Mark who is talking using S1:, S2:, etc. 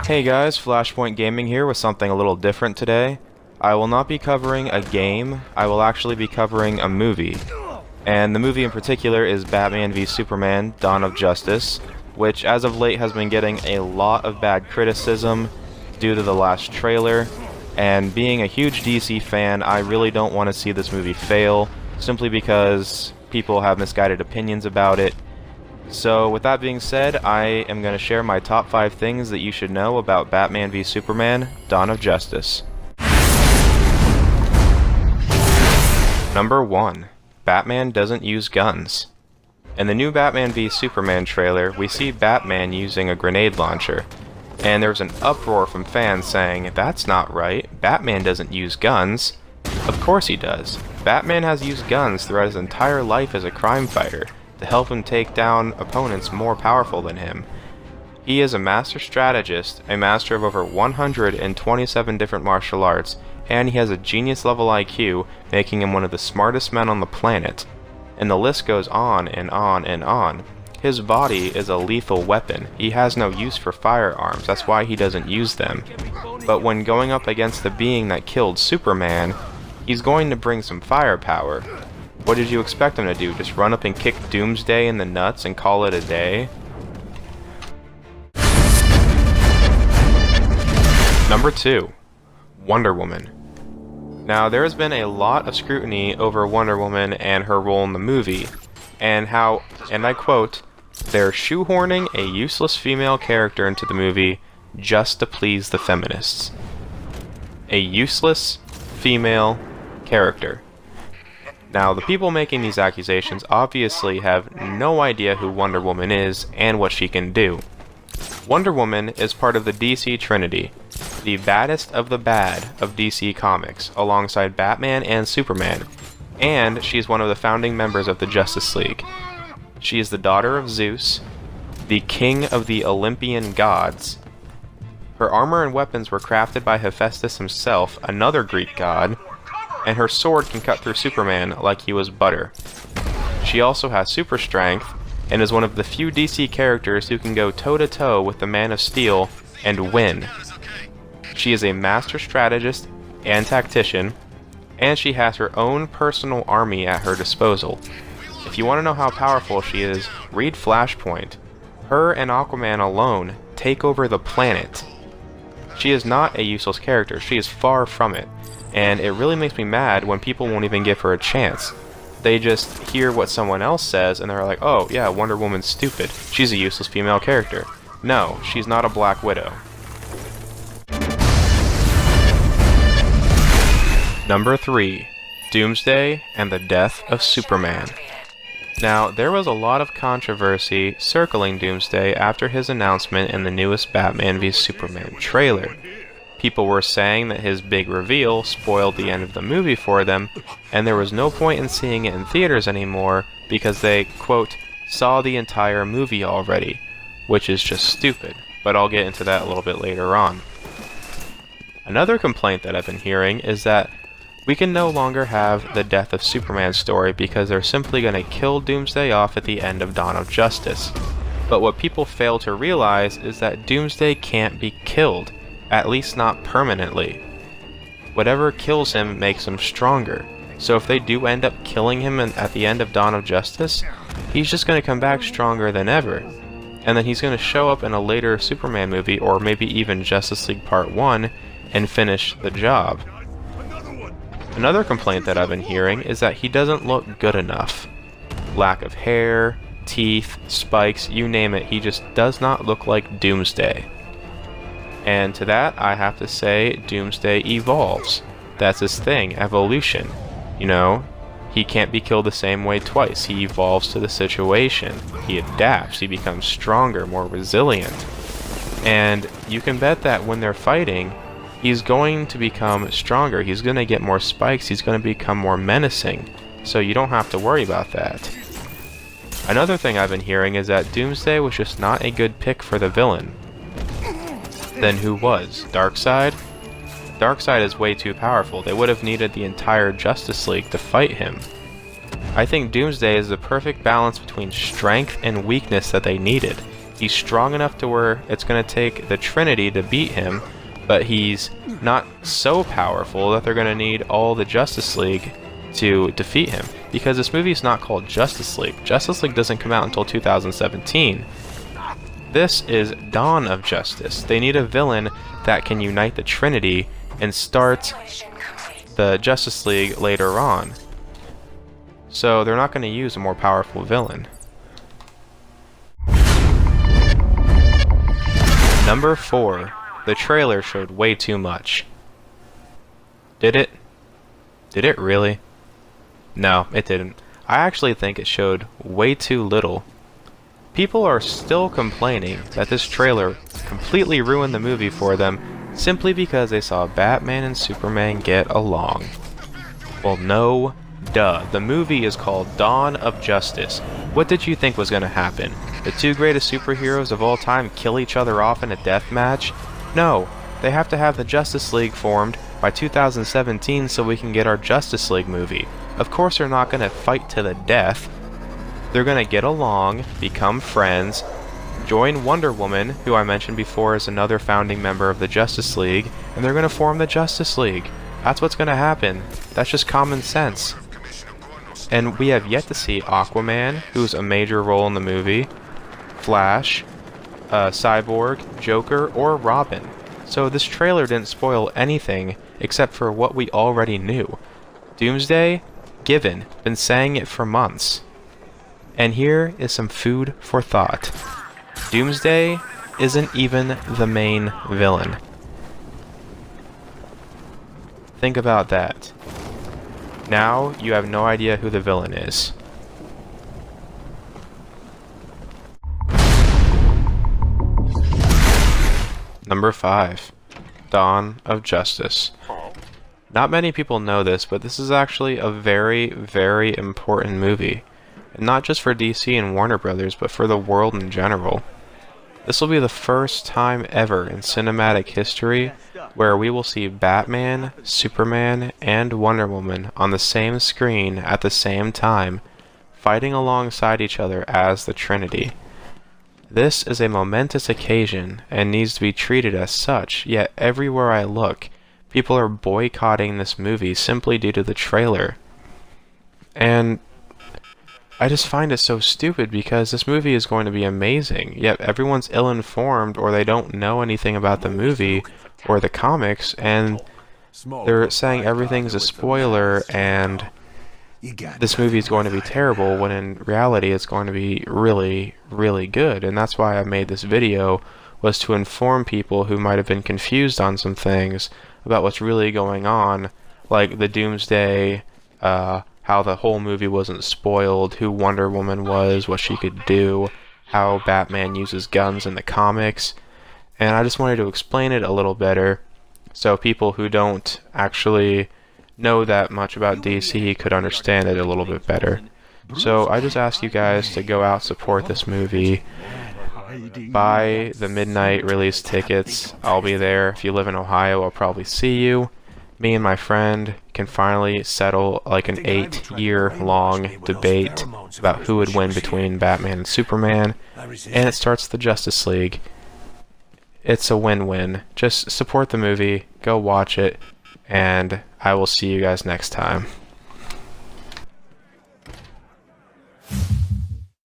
S1: Hey guys, Flashpoint Gaming here with something a little different today. I will not be covering a game, I will actually be covering a movie. And the movie in particular is Batman v Superman: Dawn of Justice, which as of late has been getting a lot of bad criticism due to the last trailer. And being a huge DC fan, I really don't want to see this movie fail, simply because people have misguided opinions about it. So with that being said, I am going to share my top 5 things that you should know about Batman v Superman: Dawn of Justice. Number 1. Batman doesn't use guns. In the new Batman v Superman trailer, we see Batman using a grenade launcher, and there's an uproar from fans saying, "That's not right, Batman doesn't use guns." Of course he does. Batman has used guns throughout his entire life as a crime fighter, to help him take down opponents more powerful than him. He is a master strategist, a master of over 127 different martial arts, and he has a genius level IQ, making him one of the smartest men on the planet. And the list goes on and on and on. His body is a lethal weapon. He has no use for firearms, that's why he doesn't use them. But when going up against the being that killed Superman, he's going to bring some firepower. What did you expect him to do? Just run up and kick Doomsday in the nuts and call it a day? Number 2. Wonder Woman. Now, there has been a lot of scrutiny over Wonder Woman and her role in the movie, and how, and I quote, "they're shoehorning a useless female character into the movie just to please the feminists." A useless female character. Now, the people making these accusations obviously have no idea who Wonder Woman is and what she can do. Wonder Woman is part of the DC Trinity, the baddest of the bad of DC Comics, alongside Batman and Superman, and she is one of the founding members of the Justice League. She is the daughter of Zeus, the king of the Olympian gods. Her armor and weapons were crafted by Hephaestus himself, another Greek god, and her sword can cut through Superman like he was butter. She also has super strength, and is one of the few DC characters who can go toe-to-toe with the Man of Steel and win. She is a master strategist and tactician, and she has her own personal army at her disposal. If you want to know how powerful she is, read Flashpoint. Her and Aquaman alone take over the planet. She is not a useless character, she is far from it. And it really makes me mad when people won't even give her a chance. They just hear what someone else says and they're like, "Oh yeah, Wonder Woman's stupid. She's a useless female character." No, she's not a Black Widow. Number 3. Doomsday and the Death of Superman. Now, there was a lot of controversy circling Doomsday after his announcement in the newest Batman v Superman trailer. People were saying that his big reveal spoiled the end of the movie for them, and there was no point in seeing it in theaters anymore because they, quote, saw the entire movie already, which is just stupid, but I'll get into that a little bit later on. Another complaint that I've been hearing is that we can no longer have the Death of Superman story because they're simply going to kill Doomsday off at the end of Dawn of Justice. But what people fail to realize is that Doomsday can't be killed. At least not permanently. Whatever kills him makes him stronger. So if they do end up killing him at the end of Dawn of Justice, he's just going to come back stronger than ever. And then he's going to show up in a later Superman movie, or maybe even Justice League Part 1, and finish the job. Another complaint that I've been hearing is that he doesn't look good enough. Lack of hair, teeth, spikes, you name it, he just does not look like Doomsday. And to that, I have to say, Doomsday evolves. That's his thing, evolution. You know, he can't be killed the same way twice. He evolves to the situation. He adapts. He becomes stronger, more resilient. And you can bet that when they're fighting, he's going to become stronger. He's going to get more spikes. He's going to become more menacing. So you don't have to worry about that. Another thing I've been hearing is that Doomsday was just not a good pick for the villain. Then who was? Darkseid? Darkseid is way too powerful. They would have needed the entire Justice League to fight him. I think Doomsday is the perfect balance between strength and weakness that they needed. He's strong enough to where it's going to take the Trinity to beat him, but he's not so powerful that they're going to need all the Justice League to defeat him. Because this movie is not called Justice League. Justice League doesn't come out until 2017. This is Dawn of Justice. They need a villain that can unite the Trinity and start the Justice League later on. So they're not going to use a more powerful villain. Number 4. The trailer showed way too much. Did it? Did it really? No, it didn't. I actually think it showed way too little. People are still complaining that this trailer completely ruined the movie for them simply because they saw Batman and Superman get along. Well, no, duh. The movie is called Dawn of Justice. What did you think was going to happen? The two greatest superheroes of all time kill each other off in a death match? No, they have to have the Justice League formed by 2017 so we can get our Justice League movie. Of course they're not going to fight to the death. They're going to get along, become friends, join Wonder Woman, who I mentioned before is another founding member of the Justice League, and they're going to form the Justice League. That's what's going to happen. That's just common sense. And we have yet to see Aquaman, who's a major role in the movie, Flash, Cyborg, Joker, or Robin. So this trailer didn't spoil anything except for what we already knew. Doomsday? Given. Been saying it for months. And here is some food for thought. Doomsday isn't even the main villain. Think about that. Now you have no idea who the villain is. Number 5. Dawn of Justice. Not many people know this, but this is actually a very, very important movie. And not just for DC and Warner Brothers, but for the world in general. This will be the first time ever in cinematic history where we will see Batman, Superman, and Wonder Woman on the same screen at the same time, fighting alongside each other as the Trinity. This is a momentous occasion and needs to be treated as such, yet everywhere I look, people are boycotting this movie simply due to the trailer. And I just find it so stupid because this movie is going to be amazing, yet everyone's ill-informed or they don't know anything about the movie or the comics, and they're saying everything's a spoiler and this movie is going to be terrible, when in reality it's going to be really, really good. And that's why I made this video, was to inform people who might have been confused on some things about what's really going on, like the Doomsday, how the whole movie wasn't spoiled, who Wonder Woman was, what she could do, how Batman uses guns in the comics. And I just wanted to explain it a little better so people who don't actually know that much about DC could understand it a little bit better. So I just ask you guys to go out, support this movie, buy the midnight release tickets. I'll be there. If you live in Ohio, I'll probably see you. Me and my friend can finally settle like an 8-year-long debate about who would win between Batman and Superman, and it starts the Justice League. It's a win-win. Just support the movie, go watch it, and I will see you guys next time.